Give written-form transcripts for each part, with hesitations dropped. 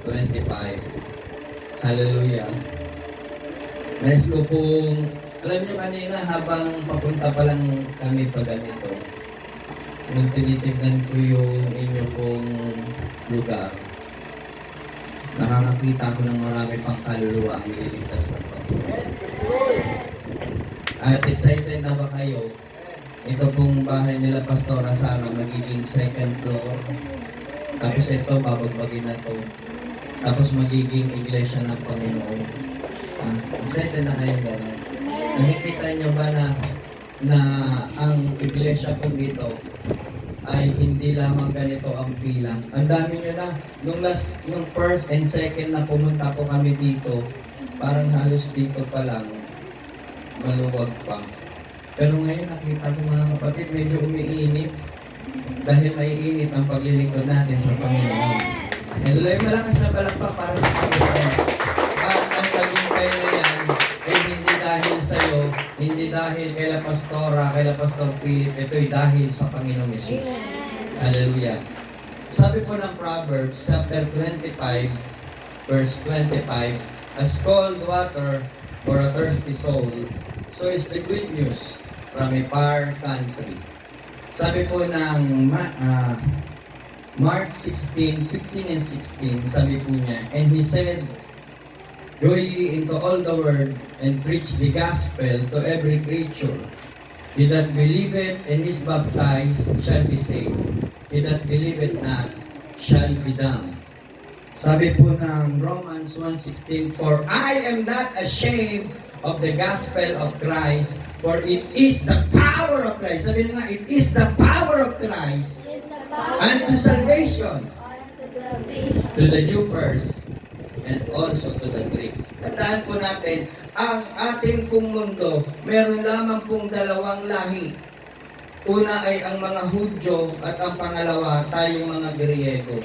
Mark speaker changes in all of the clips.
Speaker 1: 25. Hallelujah. Nais ko pong, alam niyo kanina habang papunta pa lang kami pa ganito, nung tinitignan ko yung inyo pong lugar, nakakakita ko ng marami pang kaluluwa ang ililigtas ng Panginoon. At excited na ba kayo? Ito pong bahay nila Pastora Sara magiging second floor. Tapos ito, babagbagin na to. Tapos magiging iglesia ng Panginoon. Excited na kayo gano'n. Nakikita nyo ba na ang iglesia pong ito ay hindi lamang ganito ang bilang. Ang dami nyo na, nung first and second na pumunta po kami dito, parang halos dito pa lang, maluwag pa. Pero ngayon nakita ko mga kapatid, medyo umiinit. Dahil maiinit ang paglilingkod natin sa Panginoon. Hallelujah, malakas na palakpak para sa Panginoon. At ang tagumpay na yan ay hindi dahil sa'yo, hindi dahil kay La Pastora, kay La Pastor Philip, ito'y dahil sa Panginoong Yesus. Hallelujah. Sabi po ng Proverbs, chapter 25, verse 25, as cold water for a thirsty soul, so is the good news from a far country. Sabi po ng Mark 16, 15 and 16, sabi po niya, and he said, go ye into all the world and preach the gospel to every creature. He that believeth and is baptized shall be saved. He that believeth not shall be damned. Sabi po ng Romans 1:16, for I am not ashamed of the gospel of Christ, for it is the power of Christ. Sabi nga, it is the power of Christ unto salvation to the Jew first and also to the Greek. Tandaan po natin, ang ating pong mundo, meron lamang pong dalawang lahi. Una ay ang mga Hudyo at ang pangalawa, tayong mga Griego.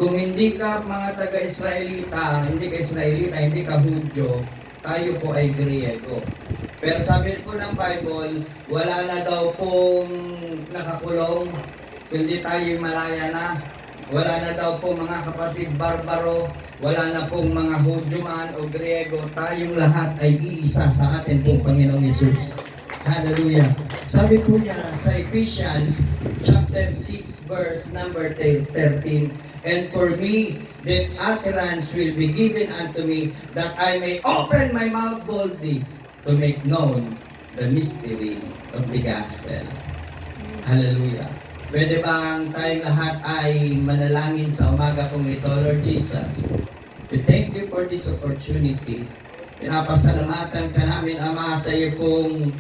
Speaker 1: Kung hindi ka mga taga-Israelita, hindi ka Hudyo, tayo po ay Griego. Pero sabi po ng Bible, wala na daw pong nakakulong, kundi tayo'y malaya na. Wala na daw pong mga kapatid barbaro, wala na pong mga Hudyo man o Griego, tayong lahat ay iisa sa atin pong Panginoong Yesus. Hallelujah. Sabi po niya sa Ephesians chapter 6 verse number 13, and for me that utterance will be given unto me, that I may open my mouth boldly to make known the mystery of the gospel. Hallelujah. Pwede bang tayong lahat ay manalangin sa umaga pong ito, Lord Jesus? We thank you for this opportunity. Pinapasalamatan ka namin, Ama, sa iyo pong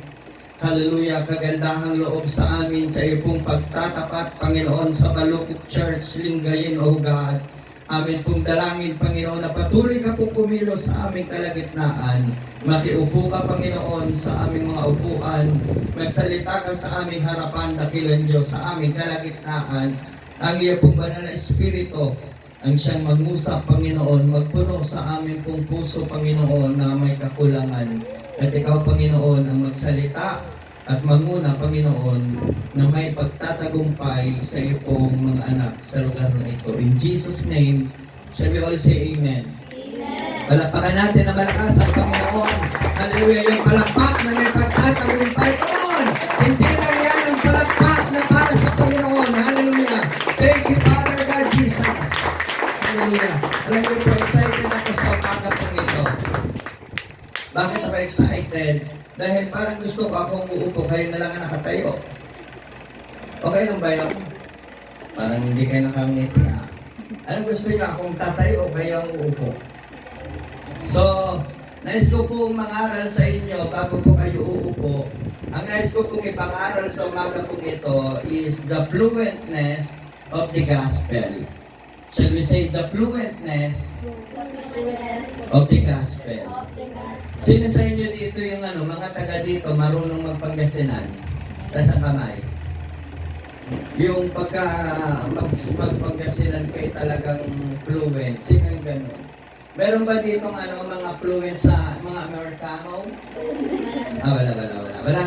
Speaker 1: hallelujah, kagandahang loob sa amin, sa iyo pong pagtatapat, Panginoon, sa Balukit Church, Lingayen, O God. Amin pong dalangin, Panginoon, na patuloy ka pong kumilos sa aming kalagitnaan. Makiupo ka, Panginoon, sa aming mga upuan. Magsalita ka sa aming harapan, dakilan Diyos, sa aming kalagitnaan. Ang iyo pong banal na Espiritu, ang siyang mangusap, Panginoon, magpuno sa aming pong puso, Panginoon, na may kakulangan. At ikaw, Panginoon, ang magsalita at manguna, Panginoon, na may pagtatagumpay sa iyo pong mga anak sa lugar na ito. In Jesus' name, shall we all say Amen? Amen. Palakpakan natin na malakas ang Panginoon. Hallelujah. Yung palakpak na may pagtatagumpay. Come on! Hindi lang yan ang palakpak na para sa Panginoon. Hallelujah. Thank you, Father God, Jesus. Hallelujah. Alam niyo po, excited ako sa umaga pong ito. Bakit ako excited? Dahil parang gusto ko akong uupo, kayo na lang ang nakatayo. Okay lang ba yun? Parang hindi kayo nakangiti. Anong gusto niyo, akong tatayo o kayo ang uupo? So, nais ko pong mangaral sa inyo bago po kayo uupo. Ang nais ko pong ipangaral sa umaga pong ito is the fluentness of the gospel. Shall we say the fluentness of the gospel? Sino sa inyo dito yung mga taga dito marunong magpangasinan? Taas ang kamay. Yung magpangasinan kayo talagang fluent. Sino yung gano'n? Meron ba dito mga fluent sa mga Amerikano? Wala. Wala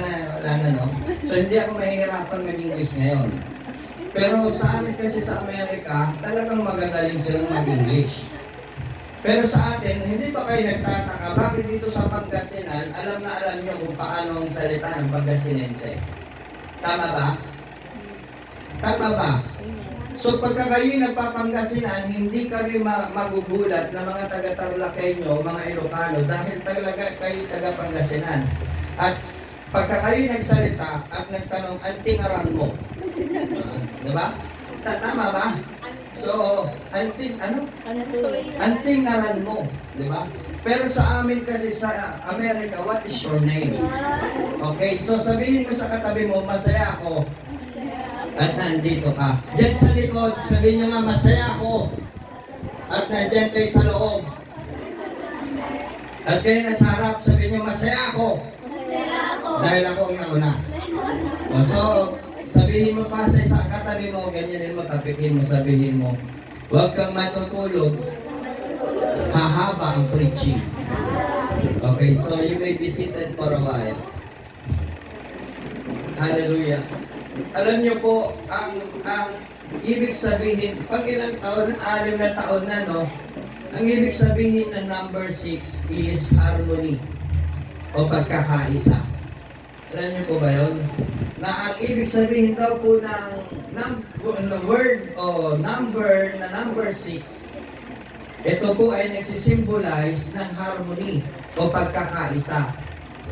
Speaker 1: na, no? So hindi ako mahihirapan mag-English ngayon. Pero sa amin kasi sa Amerika, talagang magagaling silang mag-English. Pero sa atin, hindi ba kayo nagtataka, bakit dito sa Pangasinan, alam na alam nyo kung paano ang salita ng Pangasinense? Tama ba? Tama ba? So pagka kayo nagpapangasinan, hindi kami magugulat na mga taga-Tarlakenyo, mga Ilocano, dahil talaga kayo taga-Pangasinan. At pagka kayo nagsalita at nagtanong, antingaran mo. Diba? Tama ba? So, antingaran mo. Diba? Pero sa amin kasi sa Amerika, what is your name? Okay, so sabihin mo sa katabi mo, masaya ako. At nandito ka. Diyan sa likod, sabihin nyo nga, masaya ako. At nandyan kayo sa loob. At kayo nasa harap, sabihin nyo, masaya ako. Dahil ako ang nauna. So, sabihin mo pa sa katabi mo, ganyanin mo, tapikin mo, sabihin mo, huwag kang matutulog, hahaba ang preaching. Okay, so you may be seated for a while. Hallelujah. Alam niyo po, ang ibig sabihin, pag ilang taon, 6 na taon na, no? Ang ibig sabihin ng number 6 is harmony o pagkakaisa. Alam niyo po ba yun? Na ang ibig sabihin daw po ng word o number na number 6, ito po ay nagsisimbolize ng harmony o pagkakaisa.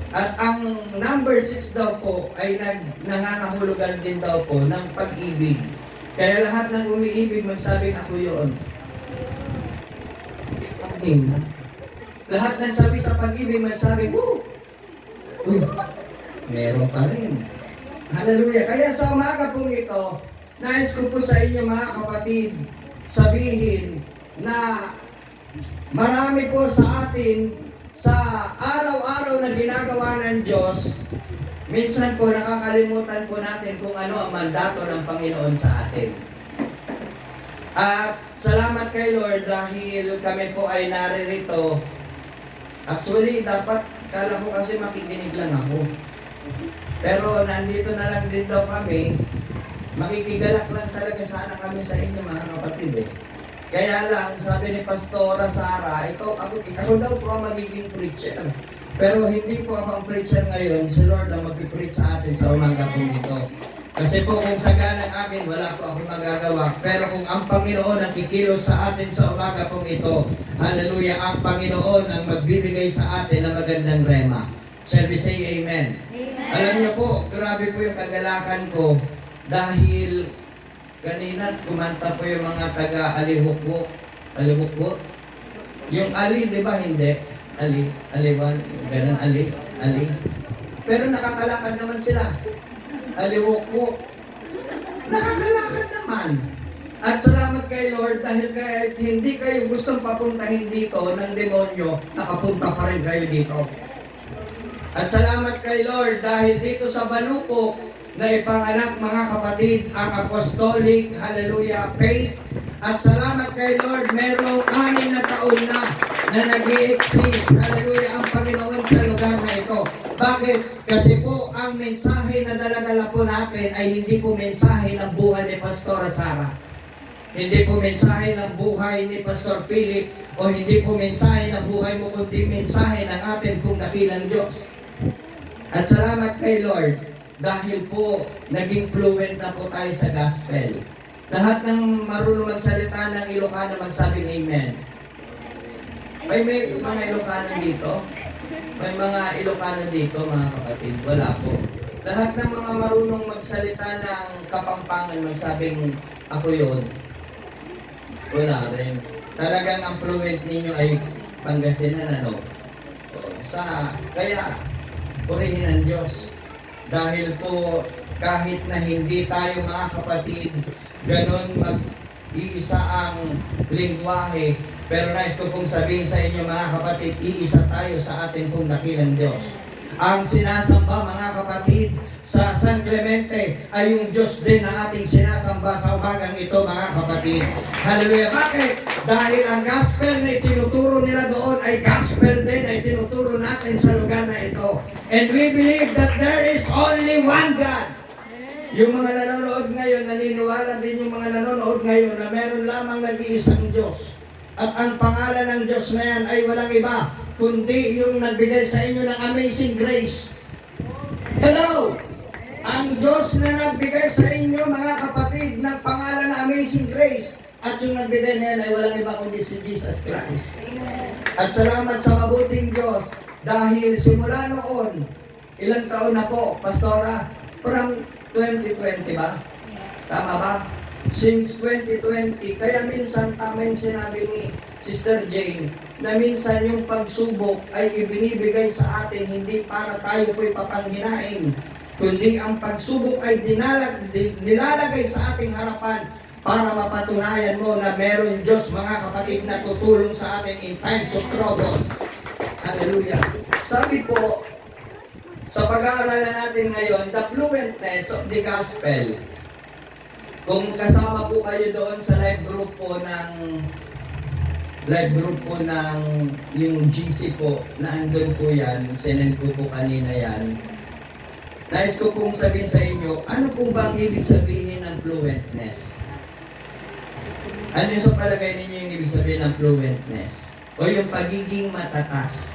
Speaker 1: At ang number 6 daw po ay nangangahulugan din daw po ng pag-ibig. Kaya lahat ng umiibig magsabing ako yun. Ang hina. Lahat ng sabi sa pag-ibig magsabing, uy, meron pa rin. Hallelujah. Kaya sa umaga pong ito, nais ko po sa inyo mga kapatid, sabihin na marami po sa atin sa araw-araw na ginagawa ng Diyos, minsan po nakakalimutan po natin kung ano ang mandato ng Panginoon sa atin. At salamat kay Lord dahil kami po ay naririto. Actually, dapat, kala ko kasi makikinig lang ako. Pero nandito na lang din daw kami, makikigalak lang talaga sana kami sa inyo mga kapatid eh. Kaya lang, sabi ni Pastora Sara, ako daw po ang magiging preacher. Pero hindi po ako ang preacher ngayon, si Lord ang mag-preach sa atin sa umaga po ito. Kasi po kung saganang akin, wala po akong magagawa. Pero kung ang Panginoon ang kikilos sa atin sa umaga po ito, hallelujah, ang Panginoon ang magbibigay sa atin ng magandang rema. Shall we say amen? Amen. Alam niyo po, grabe po yung kagalakan ko dahil kanina, kumanta po yung mga taga-Alihukwo. Alihukwo? Yung Ali, di ba? Hindi. Aliwan. Ganun, Ali. Pero nakakalakad naman sila. Alihukwo. Nakakalakad naman. At salamat kay Lord dahil kahit hindi kayo gustong papuntahin dito ng demonyo, nakapunta pa rin kayo dito. At salamat kay Lord dahil dito sa Banupok, na ipanganak mga kapatid ang apostolic, hallelujah, faith. At salamat kay Lord, merong 6 na taon na nag-i-exist, hallelujah, ang Panginoon sa lugar na ito. Bakit? Kasi po, ang mensahe na dala-dala po natin ay hindi po mensahe ng buhay ni Pastora Sara. Hindi po mensahe ng buhay ni Pastor Philip o hindi po mensahe ng buhay mo, kundi mensahe ng atin pong dakilang Diyos. At salamat kay Lord, dahil po, naging fluent na po tayo sa gospel. Lahat ng marunong magsalita ng Ilocano magsabing amen. May mga Ilocano dito? May mga Ilocano dito, mga kapatid? Wala po. Lahat ng mga marunong magsalita ng Kapampangan magsabing ako yun. Wala rin. Talagang ang fluent ninyo ay Pangasinan, ano? Kaya, purihin ang Diyos. Dahil po, kahit na hindi tayo mga kapatid, ganun mag-iisa ang lingwahe, pero nais ko pong sabihin sa inyo mga kapatid, iisa tayo sa atin pong dakilang Diyos. Ang sinasamba mga kapatid sa San Clemente ay yung Diyos din na ating sinasamba sa umagang ito mga kapatid. Hallelujah! Bakit? Dahil ang gospel na itinuturo nila doon ay gospel din na itinuturo natin sa lugar na ito. And we believe that there is only one God.
Speaker 2: Yung mga nanonood ngayon, naniniwala din yung mga nanonood ngayon na meron lamang nag-iisang Diyos. At ang pangalan ng Diyos na yan ay walang iba, kundi yung nagbigay sa inyo ng amazing grace. Hello! Ang Diyos na nagbigay sa inyo, mga kapatid, ng pangalan na amazing grace. At yung nagbigay na yan ay walang iba kundi si Jesus Christ. At salamat sa mabuting Diyos dahil simula noon, ilang taon na po, Pastora? From 2020 ba? Tama ba? Since 2020, kaya minsan tama yung sinabi ni Sister Jane, na minsan yung pagsubok ay ibinibigay sa atin hindi para tayo po'y papanghinain, kundi ang pagsubok ay nilalagay sa ating harapan para mapatunayan mo na meron Diyos, mga kapatid, na tutulong sa atin in times of trouble. Hallelujah. Sabi po, sa pag-aaralan natin ngayon, the fluentness of the gospel. Kung kasama po kayo doon sa live group po ng yung GC po, na andun po yan, sinend ko po kanina yan. Nais ko pong sabihin sa inyo, ano po ba ang ibig sabihin ng fluentness? Ano yung sa palagay ninyo yung ibig sabihin ng fluentness? O yung pagiging matatas?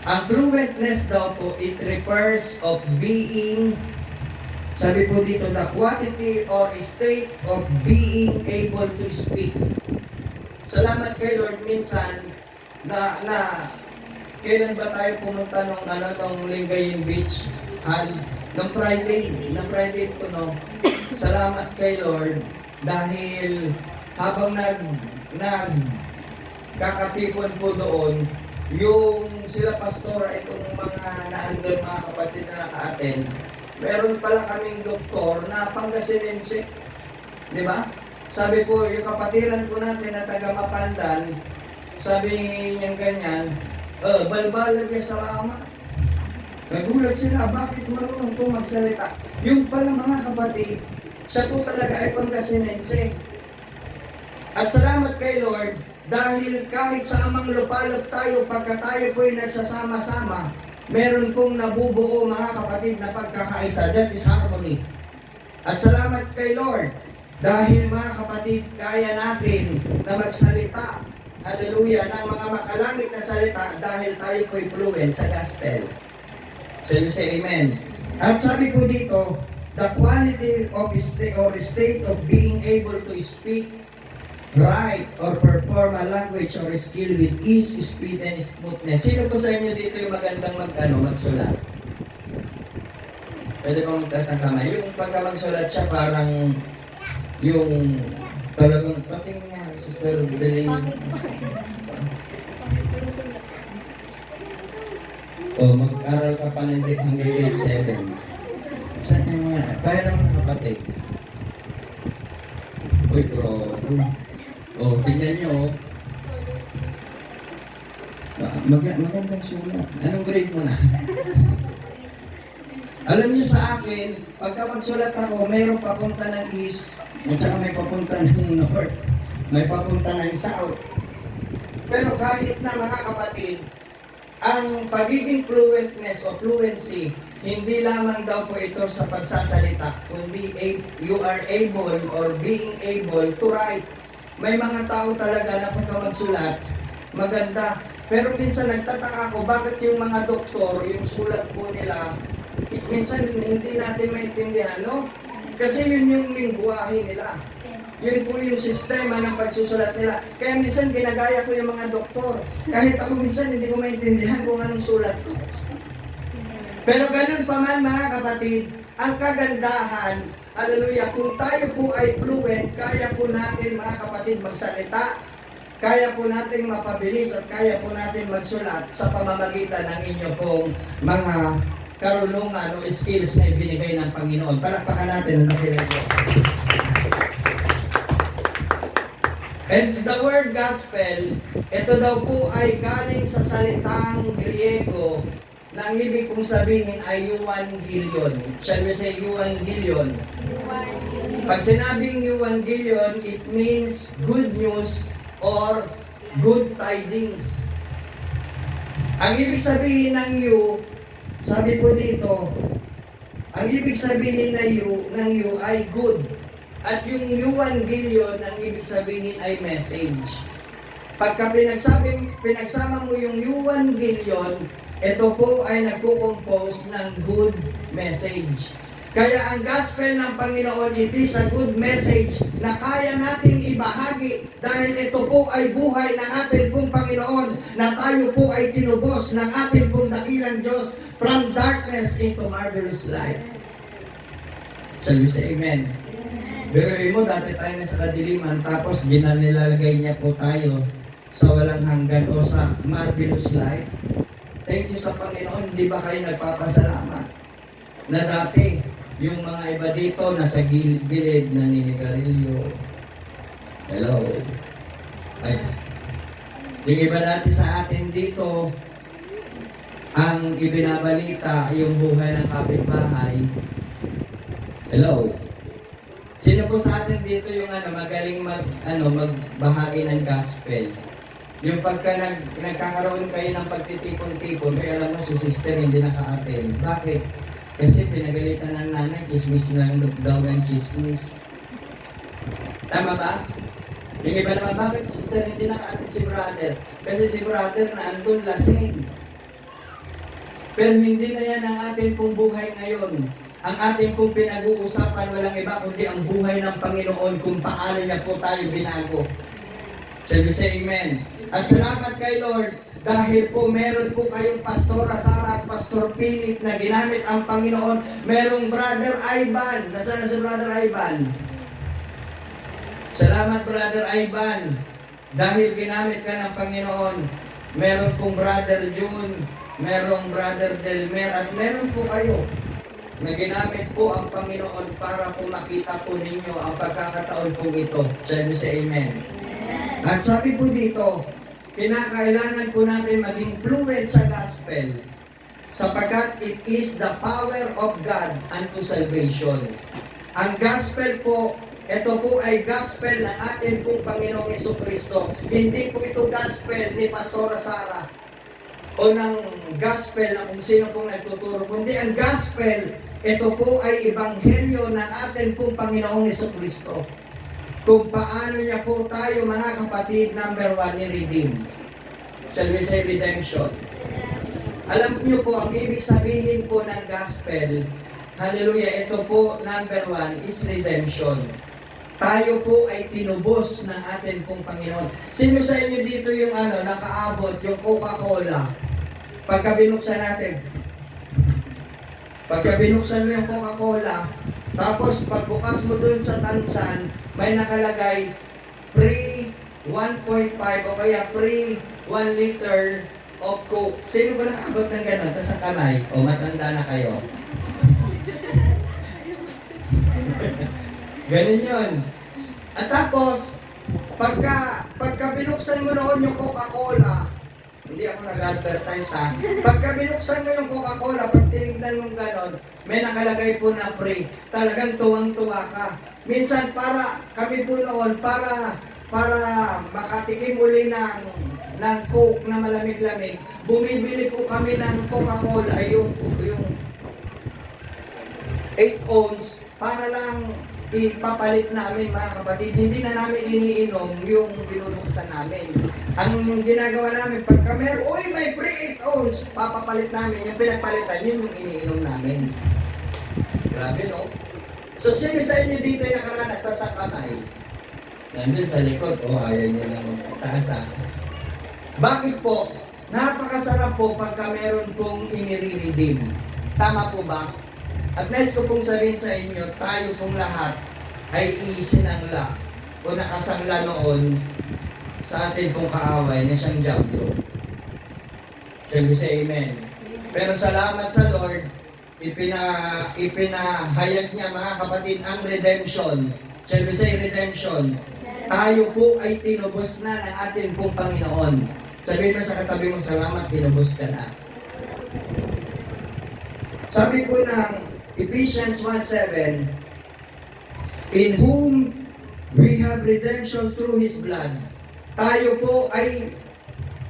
Speaker 2: Ang fluentness daw po, it refers of being, sabi po dito, the quality or state of being able to speak. Salamat kay Lord, minsan, na kailan ba tayo pumunta nung Lingayen Beach? Nung Friday po, no? Salamat kay Lord, dahil habang kakatipon po doon, yung sila pastora, itong mga naandun, mga kapatid na naka-attend, meron pala kaming doktor na Pangasinense. Di ba? Sabi po, yung kapatiran po natin na taga Mapandan, sabi niyan ganyan, balbal lagi salamat. Nagulat sila, bakit marunong po magsalita? Yung pala, mga kapatid, siya po talaga ay Pangasinense. At salamat kay Lord, dahil kahit sa amang lupalop tayo, pagka tayo po'y nagsasama-sama, meron pong nabubuo, mga kapatid, na pagkakaisa. That is harmony. At salamat kay Lord, dahil mga kapatid, kaya natin na magsalita, hallelujah, ng mga makalangit na salita dahil tayo po'y fluent sa gospel. So you say amen. At sabi po dito, the quality of state of being able to speak, write, or perform a language or skill with ease, speed, and smoothness. Sino po sa inyo dito yung magandang magsulat? Pwede bang magtaas ng kamay? Yung pagka magsulat siya, parang yung talagang patingin nga, Sister Beling. Mag-aral ka pa ng hanggang grade 7. Saan yung mga, kaya ng mga kapatid? Uy, bro. Tignan nyo. Magandang sulat. Anong grade mo na? Alam nyo sa akin, pagka magsulat ako, mayroong papunta ng east, at saka may papunta ng north, may papunta ng south. Pero kahit na, mga kapatid, ang pagiging fluentness o fluency, hindi lamang daw po ito sa pagsasalita, kundi you are able or being able to write. May mga tao talaga na pagka magsulat, maganda. Pero minsan nagtataka ako, bakit yung mga doktor, yung sulat po nila, minsan hindi natin maintindihan, no? Kasi yun yung lingwahe nila. Yun po yung sistema ng pagsusulat nila. Kaya minsan ginagaya ko yung mga doktor. Kahit ako minsan hindi ko maintindihan kung anong sulat ko. Pero ganun pa man, mga kapatid, ang kagandahan, hallelujah, kung tayo po ay fluent, kaya po natin, mga kapatid, magsalita, kaya po natin mapabilis at kaya po natin magsulat sa pamamagitan ng inyo pong mga karunungan o skills na ibinigay ng Panginoon. Palakpakan natin ang nakinig ko. And the word gospel, ito daw po ay galing sa salitang Griego na ang ibig kong sabihin ay euangelion. Shall we say euangelion? Pag sinabing euangelion, it means good news or good tidings. Ang ibig sabihin ng you, sabi po dito, Ang ibig sabihin ng you ay good. At yung euangelion, ang ibig sabihin ay message. Pagka pinagsama mo yung euangelion, ito po ay nagko-compose ng good message. Kaya ang gospel ng Panginoon, it is a good message na kaya nating ibahagi dahil ito po ay buhay ng ating pong Panginoon na tayo po ay tinubos ng ating pong dakilang Diyos from darkness into marvelous light. Shall we say amen? Biruin mo, dati tayo na sa kadiliman, tapos nilalagay niya po tayo sa walang hanggan o sa marvelous light. Thank you sa Panginoon, di ba kayo nagpapasalamat? Na dati, yung mga iba dito, nasa gilid-gilid, naninigarilyo. Hello? Ay. Yung iba dati sa atin dito, ang ibinabalita, yung buhay ng kapitbahay. Hello? Sino po sa atin dito yung magaling magbahagi ng gospel? Yung pagka nagkakaroon kayo ng pagtitipon-tipon, kaya alam mo si sister hindi naka-attend. Bakit? Kasi pinagalitan ng nanay, chismis lang daw ng chismis. Tama ba? Yung iba naman, bakit sister hindi naka-attend si brother? Kasi si brother na andun lasing. Pero hindi na yan ang ating pong buhay ngayon. Ang ating pong pinag-uusapan, walang iba kundi ang buhay ng Panginoon kung paano niya po tayo binago. Shall we say amen? At salamat kay Lord dahil po meron po kayong Pastora Sara at Pastor Philip na ginamit ang Panginoon. Merong Brother Ivan. Nasaan na si Brother Ivan? Salamat Brother Ivan dahil ginamit ka ng Panginoon. Meron pong Brother June, merong Brother Delmer at meron po kayo na ginamit po ang Panginoon para po makita po ninyo ang pagkakataon po ito. Shall we say amen? At sabi po dito, kinakailangan po natin maging fluent sa gospel sapagkat it is the power of God unto salvation. Ang gospel po, ito po ay gospel ng ating pong Panginoong Jesucristo. Hindi po ito gospel ni Pastora Sara o ng gospel na kung sino pong nagtuturo, kundi ang gospel, ito po ay ebanghelyo ng ating pong Panginoong Jesucristo. Kung paano niya po tayo, mga kapatid, number 1, ni-redeem. Shall we say redemption? Alam niyo po, ang ibig sabihin po ng gospel, hallelujah, ito po, number 1, is redemption. Tayo po ay tinubos ng ating pong Panginoon. Sino sa inyo dito yung nakaabot, yung Coca-Cola? Pagka binuksan natin, pagka binuksan mo yung Coca-Cola, tapos pagbukas mo dun sa tansan, may nakalagay free 1.5 o kaya free 1 liter of Coke. Sino ba nakaabot ng gano'n? Tapos sa kamay, o matanda na kayo. Ganun yun. At tapos, pagka binuksan mo noon yung Coca-Cola, hindi ako nag-advertise ha. Pagka binuksan mo yung Coca-Cola, pag tinignan mong ganon, may nakalagay po na free. Talagang tuwang-tuwa ka. Minsan kami po noon, para makatikim uli ng Coke na malamig-lamig, bumibili po kami ng Coca-Cola, yung 8 ounce, para lang ipapalit namin mga kapatid. Hindi na namin iniinom yung binubuksan namin. Ang ginagawa namin, pagka meron, may free 8 ounce, papapalit namin. Yung pinagpalitan, yun yung iniinom namin. Grabe, no? So, sino sa inyo dito ay nakaranas sa kamay? Nandun sa likod, ayaw nyo lang magpataas. Bakit po? Napakasarap po pagka meron pong inire-redeem. Tama po ba? At nais ko pong sabihin sa inyo, tayo pong lahat ay isinangla o nakasangla noon sa atin pong kaaway na siyang Diablo. Shall we say amen? Pero salamat sa Lord, ipinahayag niya mga kapatid ang redemption. Shall we say redemption? Tayo po ay tinubos na ng atin pong Panginoon. Sabihin mo sa katabi mo, salamat, tinubos ka na. Sabi po ng Ephesians 1:7, in whom we have redemption through His blood. Tayo po ay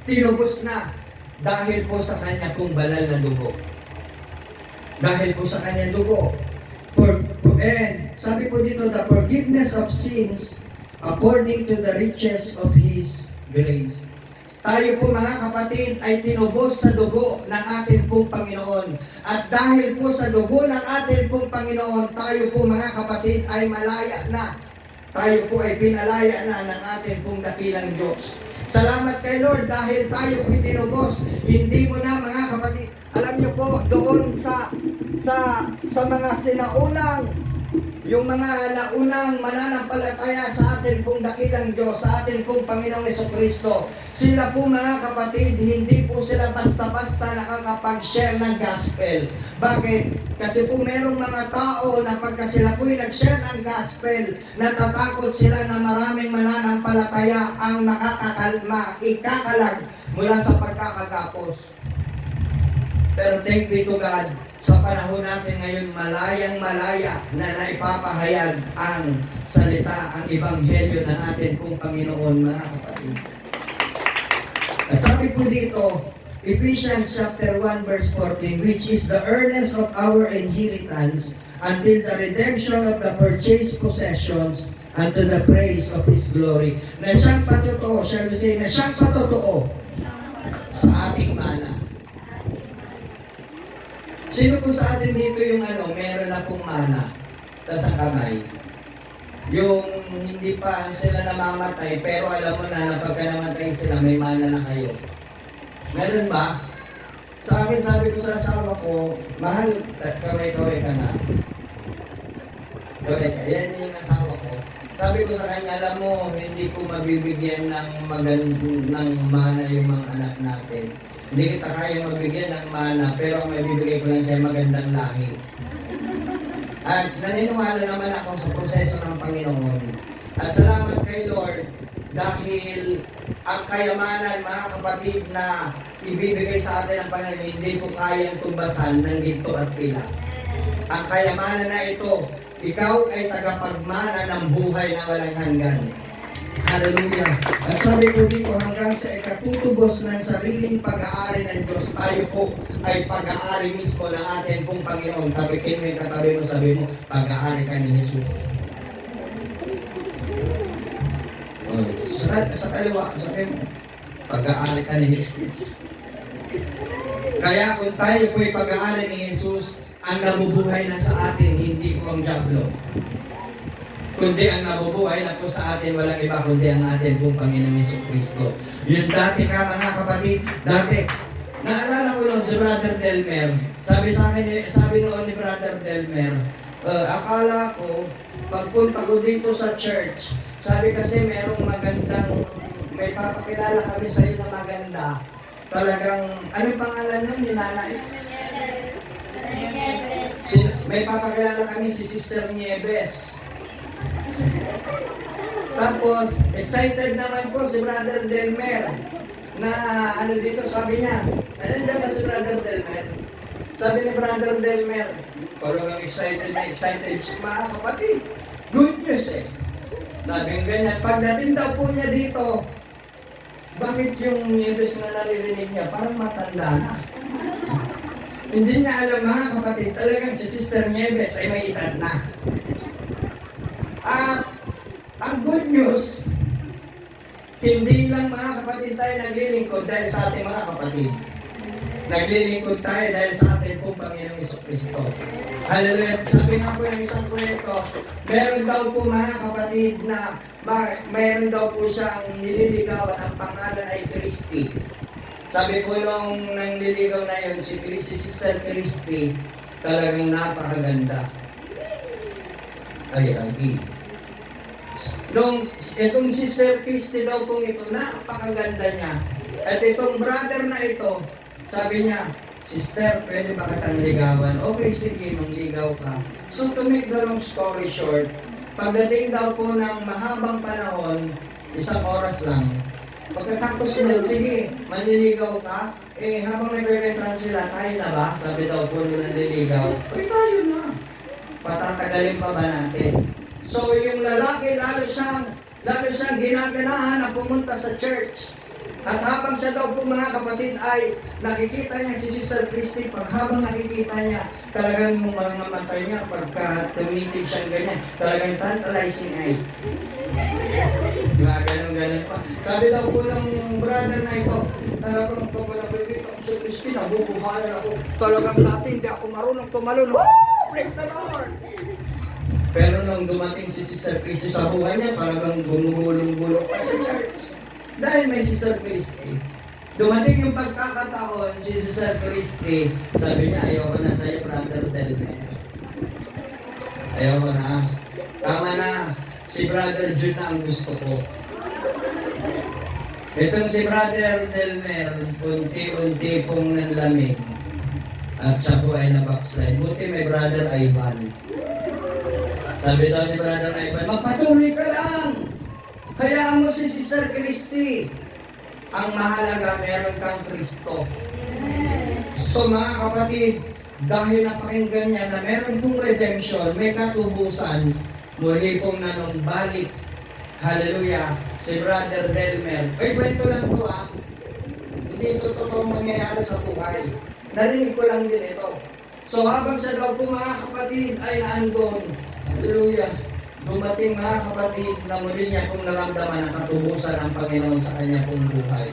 Speaker 2: tinubos na dahil po sa Kanya pong banal na dugo. Dahil po sa kanyang dugo. And sabi po dito, the forgiveness of sins according to the riches of His grace. Tayo po mga kapatid ay tinubos sa dugo ng ating pong Panginoon. At dahil po sa dugo ng ating pong Panginoon, tayo po mga kapatid ay malaya na. Tayo po ay pinalaya na ng ating pong dakilang Diyos. Salamat kay Lord dahil tayo po tinubos. Hindi mo na mga kapatid. Alam niyo po, doon sa mga sinaunang, yung mga naunang mananampalataya sa atin pong dakilang Diyos, sa atin pong Panginoong Jesucristo, sila po mga kapatid, hindi po sila basta-basta nakakapag-share ng gospel. Bakit? Kasi po merong mga tao na pagka sila po'y nag-share ng gospel, natatakot sila na maraming mananampalataya ang ikakalag mula sa pagkakagapos. Pero thank be to God, sa panahon natin ngayon, malayang-malaya na naipapahayag ang salita, ang ebanghelyo ng ating pong Panginoon, mga kapatid. At sabi po dito, Ephesians chapter 1 verse 14, which is the earnest of our inheritance until the redemption of the purchased possessions unto the praise of His glory. Na siyang patotoo, shall we say, na siyang patotoo sa ating mana. Sino po sa atin dito yung meron na pong mana sa kamay? Yung hindi pa sila namamatay, pero alam mo na pagka namatay sila, may mana na kayo. Meron ba? Sa akin, sabi ko sa asawa ko, mahal, kaway-kaway ka na. Kaway ka. Yan yung asawa ko. Sabi ko sa kanya, alam mo, hindi ko mabibigyan ng mana yung mga anak natin. Hindi kita kaya mabigyan ng mana, pero ang mabibigay ko lang siya magandang lahi. At naniniwala naman ako sa proseso ng Panginoon. At salamat kay Lord dahil ang kayamanan, mga kapatid, na ibibigay sa atin ng Panginoon, hindi po kayang tumbasan ng ginto at pila. Ang kayamanan na ito, ikaw ay tagapagmana ng buhay na walang hanggan. Hallelujah. At sabi po dito, hanggang sa ikatutubos ng sariling pag-aari ng Diyos, tayo po ay pag-aari mismo ng atin pong Panginoon. Tapikin mo yung katabi mo, sabi mo, pag-aari ka ni Jesus. Sa kaliwa, sabi mo, pag-aari ka ni Jesus. Kaya kung tayo po ay pag-aari ni Jesus, ang nabubuhay na sa atin, hindi po ang diablo. Kundi ang nabubuhay na po sa atin, walang iba kundi ang atin pong Panginoong Jesucristo. Yun dati ka mga kapatid, dati, naalala ko noon si Brother Delmer, sabi noon ni Brother Delmer, akala ko, pagpunta ko dito sa church, sabi kasi merong may papakilala kami sa iyo na maganda, talagang, ano pangalan nun ni nanay? May papakilala kami si Sister Nieves. Tapos, excited naman po si Brother Delmer na dito, sabi niya, nandiyan ba si Brother Delmer? Sabi ni Brother Delmer, parang excited siya, mga kapatid. Good news eh. Sabi ng ganyan, pagdating daw po niya dito, bakit yung Nieves na naririnig niya, parang matanda na. Hindi niya alam mga kapatid, talagang si Sister Nieves ay may edad na. At ang good news, hindi lang mga kapatid tayo naglilingkod dahil sa ating mga kapatid. Naglilingkod tayo dahil sa ating pong Panginoong Jesucristo. Hallelujah. Sabi nga po ng isang kwento, meron daw po mga kapatid na meron daw po siyang nililigawan, ang pangalan ay Christy. Sabi po nung nangliligaw na yun, si Sister Christy, talagang napakaganda. Ay, itong Sister Christy daw pong ito, napakaganda niya. At itong brother na ito, sabi niya, Sister, pwede ba kitang ligawan? Okay, sige, mangligaw ka. So to make the long story short, pagdating daw po ng mahabang panahon, 1 oras lang, pagkatapos nun, sige, manliligaw ka, habang nagre-rentan sila, tayo na ba? Sabi daw po nung nanliligaw, tayo na. Patatagalin pa ba natin? So yung lalaki, lalo siyang ginaganahan na pumunta sa church. At habang siya daw po mga kapatid ay nakikita niya si Sister Christy, pag habang nakikita niya, talagang yung mga mata niya, pagka tumitig siyang ganyan, talagang tantalizing eyes. Diba, ganun pa. Sabi daw po ng brother na ito, talagang kapag nakikita ko si Christy, nabubuhayan ako. Talagang dati hindi ako marunong tumalon. Woo! Praise the Lord! Pero nung dumating si Sister Christy sa buhay niya, talagang gumugulong-gulong pa sa church. Dahil may Sister Christy. Dumating yung pagkakataon, si Sister Christy, sabi niya, ayoko na sa'yo, Brother Delmer. Ayoko na. Tama na. Si Brother Jude na ang gusto ko. Itong si Brother Delmer, unti-unti pong nanlamig. At siya po ay nabackslide. Buti may Brother Ivan. Sabi daw ni Brother Ivan, magpatuloy ka lang! Hayaan mo si Sister Christy. Ang mahalaga, meron kang Kristo. So mga kapatid, dahil napakinggan niya na meron pong redemption, may katubusan, muli pong nanumbalik, hallelujah, si Brother Delmer. Ay, kwento lang to Hindi ito totoong mangyayari sa buhay. Narinig ko lang din ito. So habang siya daw po mga kapatid ay naandun, hallelujah, dumating mga kapatid na muli niya pong naramdaman ang katubusan ng Panginoon sa kanya pong buhay.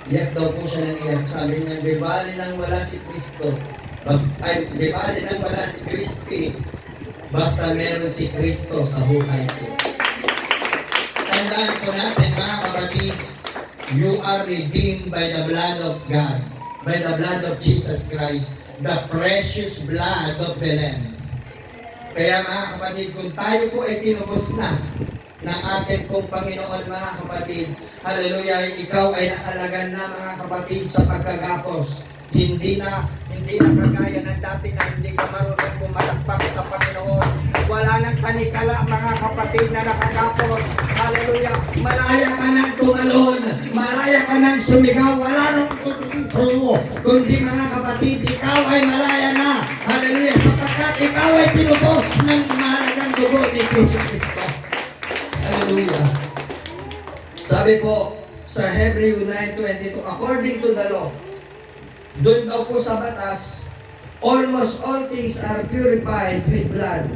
Speaker 2: Yes daw po siya nang iyak. Sabi niya, di bali nang wala si Kristo. Di bali nang wala si Christy. Basta meron si Kristo sa buhay ko. Tandaan po natin mga kapatid, you are redeemed by the blood of God, by the blood of Jesus Christ, the precious blood of the Lamb. Kaya mga kapatid, kung tayo po ay tinubos na ng ating pong Panginoon mga kapatid, hallelujah, ikaw ay nakalagan na mga kapatid sa pagkagapos. Hindi na kagaya ng dati na hindi ka marunong pumalakpak sa Panginoon. Wala nang tanikala mga kapatid na nakagapos. Hallelujah, malaya ka nang tumalon, malaya ka nang sumigaw, wala nang kundi mga kapatid, ikaw ay malaya na. Hallelujah, sapagkat ikaw ay tinubos ng mahalagang dugo ni Kristo. Hallelujah. Sabi po sa Hebrew 9:22, according to the law, doon daw po sa batas, almost all things are purified with blood.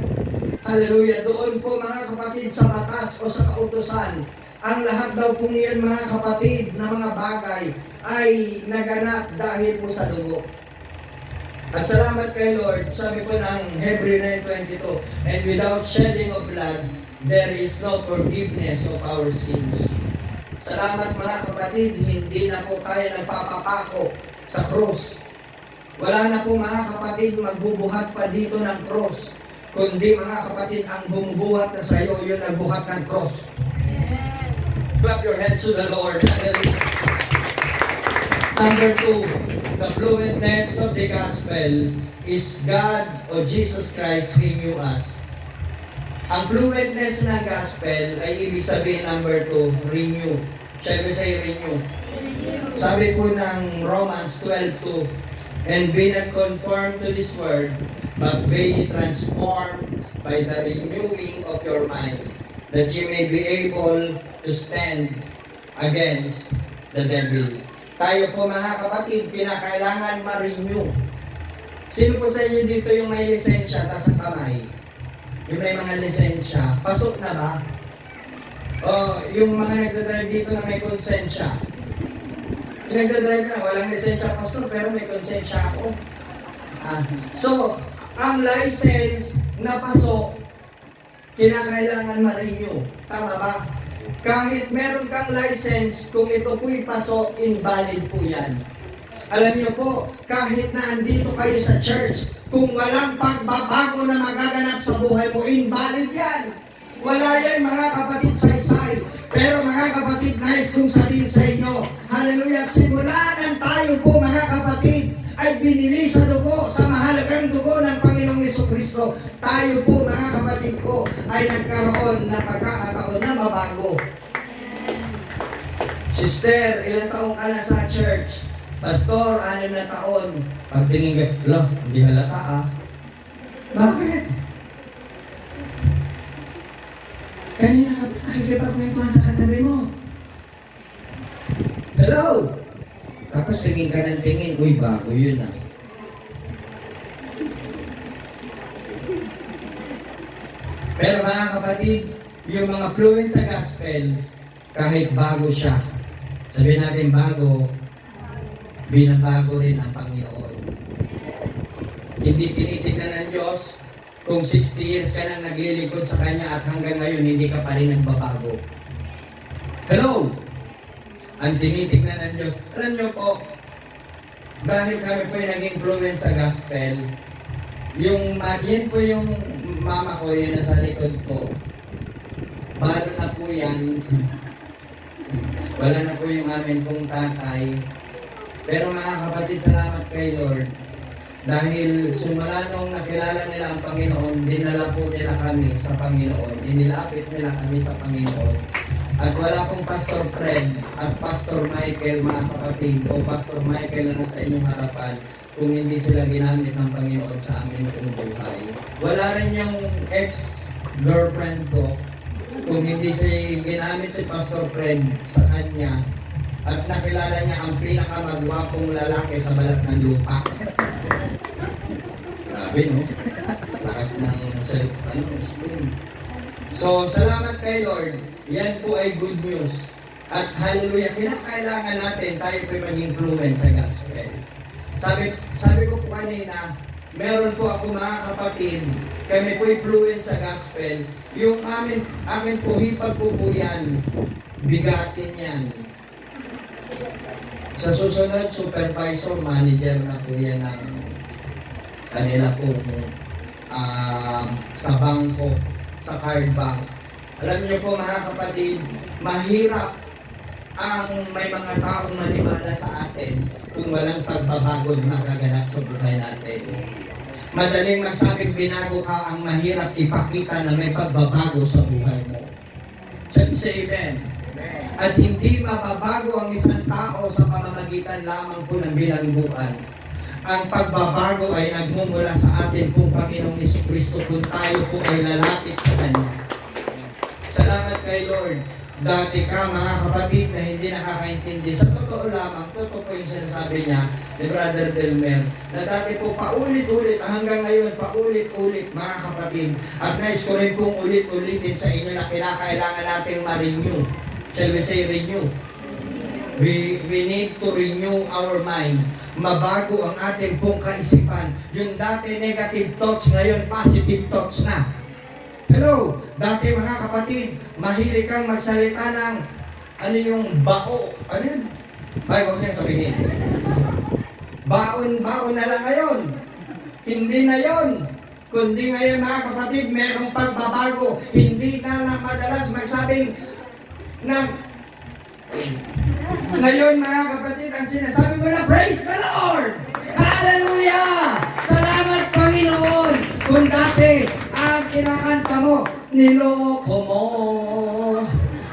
Speaker 2: Hallelujah. Doon po mga kapatid sa batas o sa kautusan, ang lahat daw po ngayon mga kapatid na mga bagay ay naganap dahil po sa dugo. At salamat kay Lord, sabi po ng Hebrew 9:22, and without shedding of blood, there is no forgiveness of our sins. Salamat mga kapatid, hindi na po tayo nagpapapako sa cross. Wala na po mga kapatid magbubuhat pa dito ng cross, kundi mga kapatid ang bumubuhat na sa iyo, yun nagbuhat ng cross. Clap your hands to the Lord. Hallelujah. Number 2, the fluentness of the gospel is God or Jesus Christ renew us. Ang fluentness ng gospel ay ibig sabihin number 2, renew. Shall we say renew? Sabi po ng Romans 12:2, and be not conformed to this world, but be ye transformed by the renewing of your mind, that ye may be able to stand against the devil. Tayo po mga kapatid, kinakailangan ma-renew. Sino po sa inyo dito yung may lisensya, taas ang kamay? Yung may mga lisensya, pasok na ba? O yung mga nagdadrive dito na may konsensya? Yung nagdadrive na, walang lisensya pastor, pero may konsensya ako. So, ang license na pasok, kinakailangan ma-renew. Tama ba? Kahit meron kang license, kung ito po'y pasok, invalid po yan. Alam niyo po, kahit na andito kayo sa church, kung walang pagbabago na magaganap sa buhay mo, invalid yan. Wala yan mga kapatid saysay. Pero mga kapatid, nais kong sabihin sa inyo, hallelujah, simula ng tayo po mga kapatid, ay binili sa dugo, sa mahalagang dugo ng Panginoong Jesucristo. Tayo po mga kapatid ko, ay nagkaroon ng pagkakataon na mabago. Sister, ilang taong ka na sa church? Pastor, 6 na taon. Pagtingin ka, hindi halata Bakit? Kanina ka pa nakikipagkwentuhan sa katabi mo. Hello! Tapos tingin ka ng tingin, uy, bago yun ah. Pero mga kapatid, yung mga fluent sa gospel, kahit bago siya, sabihin natin bago, binabago rin ang Panginoon. Hindi tinitignan ng Diyos kung 60 years ka nang naglilingkod sa Kanya at hanggang ngayon hindi ka pa rin nagbabago. Hello! Ang tinitignan ng Diyos. Alam niyo po, dahil kami po yung naging fluent sa gospel, yan po yung mama ko, yun nasa likod ko. Balo na po yan. Wala na po yung amin pong tatay. Pero mga kapatid, salamat kay Lord. Dahil simula nung nakilala nila ang Panginoon, dinala po nila kami sa Panginoon. Inilapit nila kami sa Panginoon. At wala pong Pastor Fred at Pastor Michael, mga kapatid, o Pastor Michael na nasa inyong harapan, kung hindi sila ginamit ng Panginoon sa amin kung buhay. Wala rin yung ex-girlfriend ko, kung hindi siya ginamit si Pastor Fred sa kanya, at nakilala niya ang pinakamagwapong lalaki sa balat ng lupa. Grabe, no? Lakas ng self-esteem. So, salamat kay Lord. Yan po ay good news. At hallelujah, kinakailangan natin tayo po maging fluent sa gospel. Sabi ko po kanina, meron po ako mga kapatid, kami po ay fluent sa gospel. Yung amin po hipag po yan, bigatin yan. Sa susunod, supervisor, manager na po yan ng kanila pong sa bangko, sa card bank. Alam niyo po mga kapatid, mahirap ang may mga taong maniwala sa atin kung walang pagbabago na magaganap sa buhay natin. Madaling magsabing binago ka, ang mahirap ipakita na may pagbabago sa buhay mo. Sabi sa amen. At hindi mababago ang isang tao sa pamamagitan lamang po ng bilangguan. Ang pagbabago ay nagmumula sa atin pong Panginoong Jesucristo kung tayo po ay lalapit sa Kanya. Salamat kay Lord. Dati ka mga kapatid na hindi nakakaintindi. Sa totoo lamang, totoo po yung sinasabi niya ni Brother Delmer, na dati po paulit-ulit, hanggang ngayon paulit-ulit mga kapatid. At nais ko rin pong ulit-ulitin sa inyo na kinakailangan natin ma-renew. Shall we say renew? We need to renew our mind. Mabago ang ating pong kaisipan. Yung dati negative thoughts, ngayon positive thoughts na. Hello, dati mga kapatid, mahilig kang magsalita ng ano yung bao. Ano yun? Ay, huwag niyang sabihin. Baon na lang ngayon. Hindi na yon. Kundi ngayon mga kapatid, merong pagbabago. Hindi na madalas magsabing ngayon mga kapatid, ang sinasabi mo na, praise the Lord! Hallelujah! Salamat Panginoon! Kung dati, ang kinakanta mo, niloko mo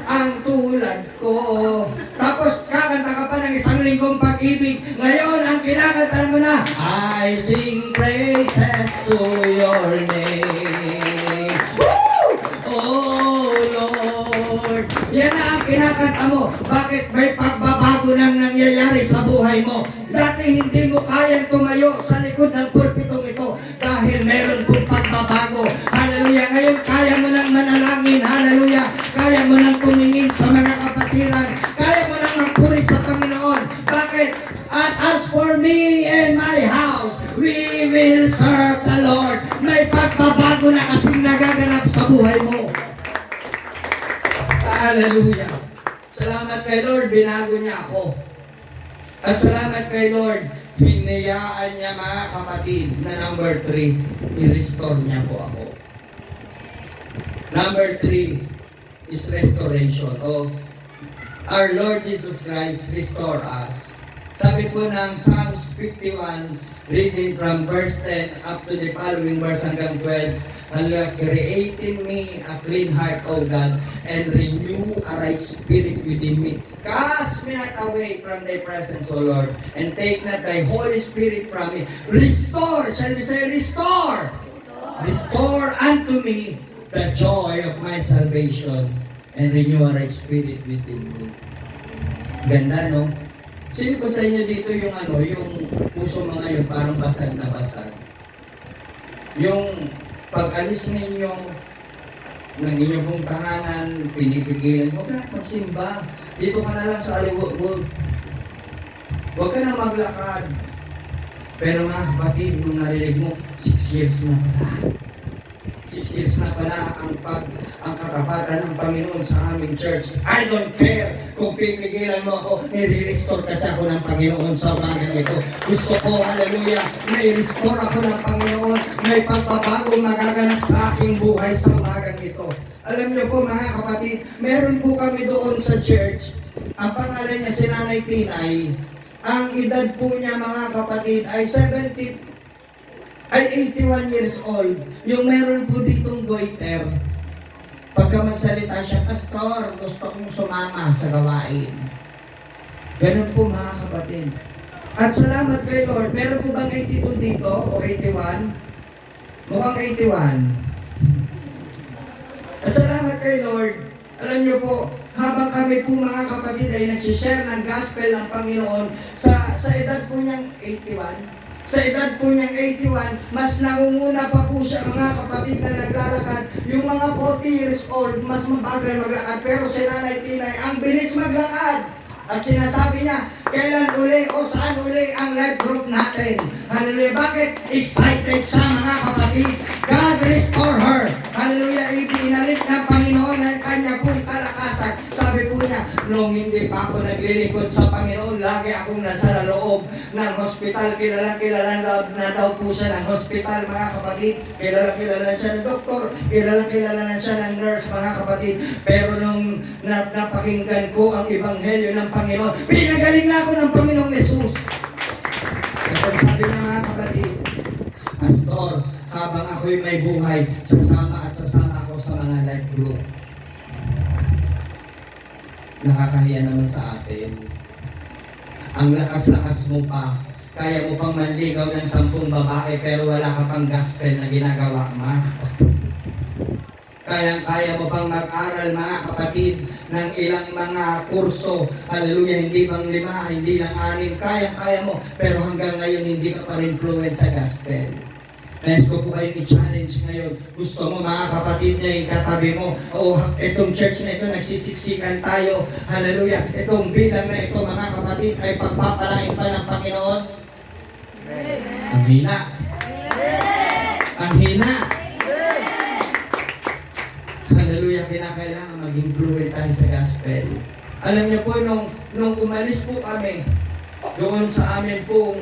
Speaker 2: ang tulad ko. Tapos kakanta ka pa ng isang linggong pag-ibig. Ngayon, ang kinakanta mo na, I sing praises to your name. Woo! Oh Lord! Yan na ang kinakanta mo. Bakit may pagbabago nang nangyayari sa buhay mo? Dati hindi mo kayang tumayo sa likod ng pulpitong ito dahil meron pong pagbabago. Hallelujah! Ngayon kaya mo nang manalangin. Hallelujah! Kaya mo nang tumingin sa mga kapatiran. Kaya mo nang magpuri sa Panginoon. Bakit? At as for me and my house, we will serve the Lord. May pagbabago na kasing nagaganap sa buhay mo. Hallelujah! Salamat kay Lord, binago niya ako. At salamat kay Lord, hinayaan niya mga kapatid na number 3, i-restore niya po ako. Number 3 is restoration. Our Lord Jesus Christ restore us. Sabi po ng Psalms 51, reading from verse 10 up to the following verse hanggang 12, Hallelujah, create in me a clean heart, O God, and renew a right spirit within me. Cast me not away from thy presence, O Lord, and take not thy Holy Spirit from me. Restore, shall we say, restore? Restore unto me the joy of my salvation, and renew a right spirit within me. Ganda, no? Sino ba sa inyo dito yung yung puso mo ngayon parang basag na basag? Yung pag-alis ninyo ng inyong pong tahanan, pinipigilan, huwag ka na magsimba. Dito ka na lang sa aliwag. Huwag ka na maglakad. Pero mga kapatid, nung narinig mo, 6 years na pala. 6 years na pala ang katapatan ng Panginoon sa aming church. I don't care kung pipigilan mo ako, nire-restore kasi ako ng Panginoon sa umagang ito. Gusto ko, hallelujah, nai-restore ako ng Panginoon. May pagbabago magaganap sa aking buhay sa umagang ito. Alam niyo po mga kapatid, meron po kami doon sa church. Ang pangalan niya si Nanay Tinay. Ang edad po niya mga kapatid ay 81 years old. Yung meron po ditong goiter. Pagka magsalita siya, Pastor, gusto kong sumama sa gawain. Ganun po mga kapatid. At salamat kay Lord. Meron po bang 82 dito o 81? Mukhang 81. At salamat kay Lord. Alam niyo po, habang kami po mga kapatid ay nagsishare ng gospel ng Panginoon sa edad po niyang 81, sa edad po niyang 81, mas nangunguna pa po siya mga kapatid na naglalakad. Yung mga 40 years old, mas mabagal maglakad. Pero si Nanay Tinay, ang bilis maglakad. At sinasabi niya, kailan uli o saan uli ang life group natin? Hallelujah. Bakit? Excited siya mga kapatid. God restore her. Hallelujah. Ipinalit ng Panginoon ang kanya pong kalakasan. Sabi po niya, nung hindi pa ako naglilingkod sa Panginoon, lagi akong nasa loob ng hospital. Kilala na daw po siya ng hospital mga kapatid. Kilala siya ng doktor. Kilala na siya ng nurse mga kapatid. Pero nung napakinggan ko ang ebanghelyo ng Panginoon, pinagaling na ako ng Panginoong Yesus. Kapag sabi niya mga kapatid, Pastor, habang ako'y may buhay, sasama ako sa mga life group. Nakakahiya naman sa atin. Ang lakas-lakas mo pa, kaya mo pang manligaw ng 10 babae pero wala ka pang gospel na ginagawa, mga kapatid. Kaya mo pang mag-aral mga kapatid ng ilang mga kurso. Hallelujah, hindi bang 5, hindi lang 6. Kaya mo, pero hanggang ngayon hindi ka pa rin fluent sa gospel. Nais ko po kayong i-challenge ngayon. Gusto mo mga kapatid na yung katabi mo, itong church na ito, nagsisiksikan tayo. Hallelujah, itong bilang na ito mga kapatid ay pagpapalain pa ng Panginoon. Ang hina. Ang hina. Hallelujah, kinakailangan maging fluent tayo sa gospel. Alam niyo po, nung umalis po kami doon sa amin pong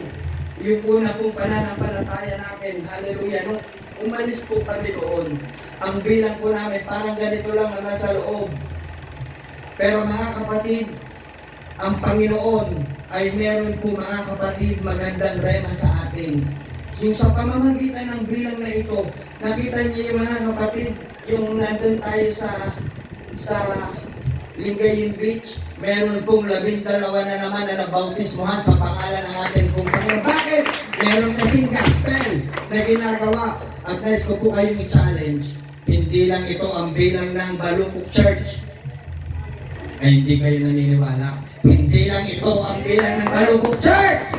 Speaker 2: yung una pong pananampalataya natin, hallelujah, nung umalis po kami doon, ang bilang po namin parang ganito lang na nasa loob. Pero mga kapatid, ang Panginoon ay meron po mga kapatid magandang rema sa atin. Yung sa pamamagitan ng bilang na ito, nakita niyo yung mga kapatid, yung nandun tayo sa Lingayen Beach, meron pong 12 na naman na nabautismohan sa pangalan ng ating pong Panginoon. Bakit? Meron kasing gospel na ginagawa. At nais ko po kayong i-challenge. Hindi lang ito ang bilang ng Balukok Church. Ay hindi kayo naniniwala. Hindi lang ito ang bilang ng Balukok Church.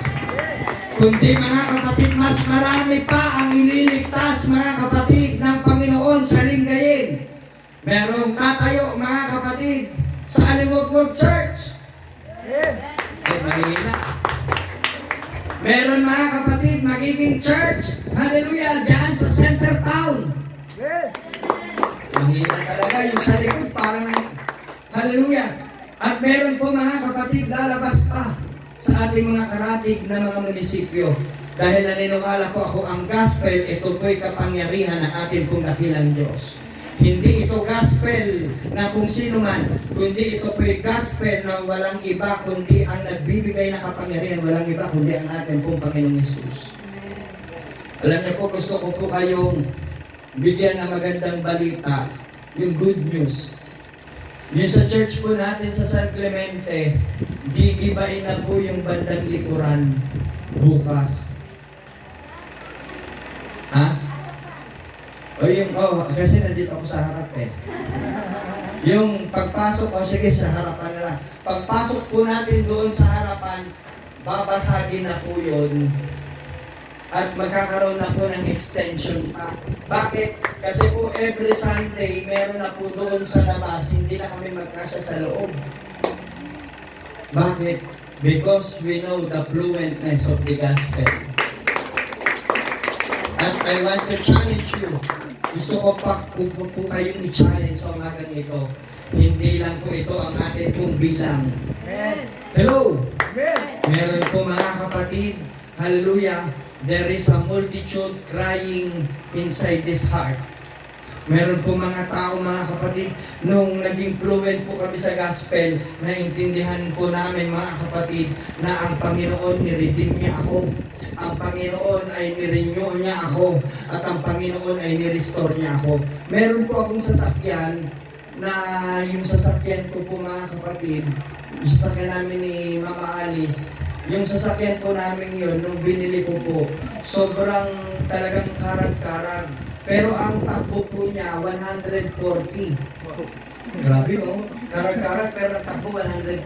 Speaker 2: Kundi mga kapatid, mas marami pa ang ililigtas mga kapatid ng Panginoon sa Lingayen. Merong tatayo mga kapatid sa Aliwagwag Church. Ay, mahina. Meron mga kapatid magiging church, hallelujah, dyan sa center town. Mahina talaga yung sa likod, parang hallelujah. At meron po mga kapatid lalabas pa sa ating mga karatig na mga munisipyo. Dahil naniniwala po ako ang gospel, ito po'y kapangyarihan ng ating pong dakilang Diyos. Hindi ito gospel na kung sino man, kundi ito po'y gospel na walang iba kundi ang nagbibigay na kapangyarihan, walang iba kundi ang ating pong Panginoong Yesus. Alam niyo po, gusto ko po kayong bigyan ng magandang balita, yung good news. Yung sa church po natin sa San Clemente, gigibain na po yung bandang likuran bukas. Ha? Kasi nandito ako sa harap eh. Yung pagpasok, o sige, sa harapan na lang. Pagpasok po natin doon sa harapan, babasagin na po yun. At magkakaroon na po ng extension pa. Bakit? Kasi po every Sunday, meron na po doon sa labas, hindi na kami magkasya sa loob. Bakit? Because we know the fluentness of the gospel. At I want to challenge you. Gusto ko po kayong i-challenge sa umagang ito. Hindi lang po ito ang ating pong bilang. Hello! Meron po mga kapatid, hallelujah, there is a multitude crying inside this heart. Meron po mga tao, mga kapatid, nung naging fluent po kami sa gospel, naintindihan po namin, mga kapatid, na ang Panginoon ni-redeem niya ako. Ang Panginoon ay ni-renew niya ako. At ang Panginoon ay ni-restore niya ako. Meron po akong sasakyan na yung sasakyan ko po, mga kapatid, yung sasakyan namin ni Mama Alice, yung sasakyan po namin yun, nung binili ko po, sobrang talagang karag-karag. Pero ang takbo po niya, 140. Grabe, no? Karag-karag, pero ang takbo 140.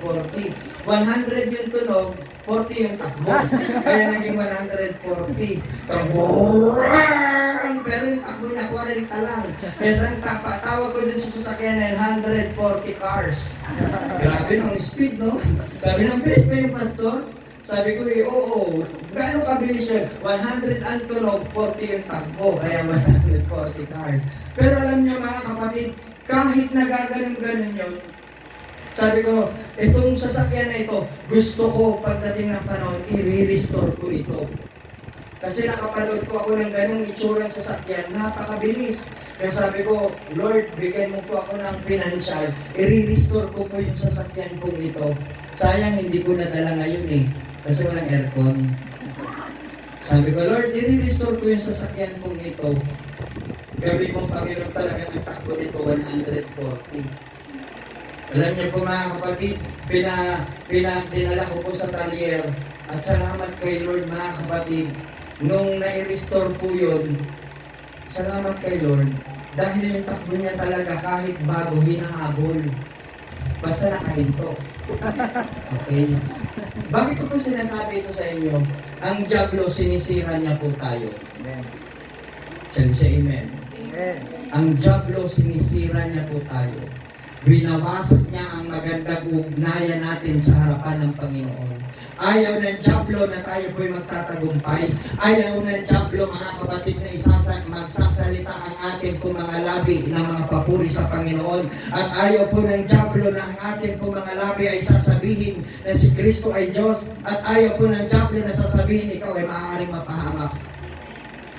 Speaker 2: 100 yung tunog, 40 yung takbo. Kaya naging 140. Pero yung takbo niya, 40 lang. Kaya saan tawag ko dun sa sasakyan na 140 cars. Grabe, no? Ang speed, no? Sabi ng bilis pa yung pastor. Sabi ko, oo. Gaano kabilis yun? 100 ang tunog, 40 yung takbo. Kaya 140 cars. Pero alam niyo, mga kapatid, kahit nagaganon-ganon yun, sabi ko, itong sasakyan na ito, gusto ko pagdating ng panahon, i-restore ko ito. Kasi nakapanood ko ako ng ganong itsurang sasakyan, napakabilis. Kaya sabi ko, Lord, bigyan mo po ako ng financial, i-restore ko po yung sasakyan kong ito. Sayang, hindi ko nadala ngayon eh. Kasi walang aircon. Sabi ko, Lord, i-restore ko yung sasakyan kong ito. Gabi mong Panginoon talagang ang takbo nito, 140. Alam niyo po, mga kapatid, dinala ko po sa talyer. At salamat kay Lord, mga kapatid, nung nai-restore po yun, salamat kay Lord, dahil yung takbo niya talaga kahit bago, hinahabol. Basta nakahinto. Okay? Bakit ko po sinasabi ito sa inyo? Ang diablo, sinisira niya po tayo.
Speaker 3: Amen.
Speaker 2: Shall we say amen?
Speaker 3: Amen.
Speaker 2: Ang diablo, sinisira niya po tayo. Binawasak niya ang magandang ugnayan natin sa harapan ng Panginoon. Ayaw ng diablo na tayo po'y magtatagumpay. Ayaw ng diablo, mga kapatid, na magsasalita ang ating po mga labi ng mga papuri sa Panginoon. At ayaw po ng diablo na ang ating po mga labi ay sasabihin na si Kristo ay Diyos. At ayaw po ng diablo na sasabihin ikaw ay maaaring mapahamak.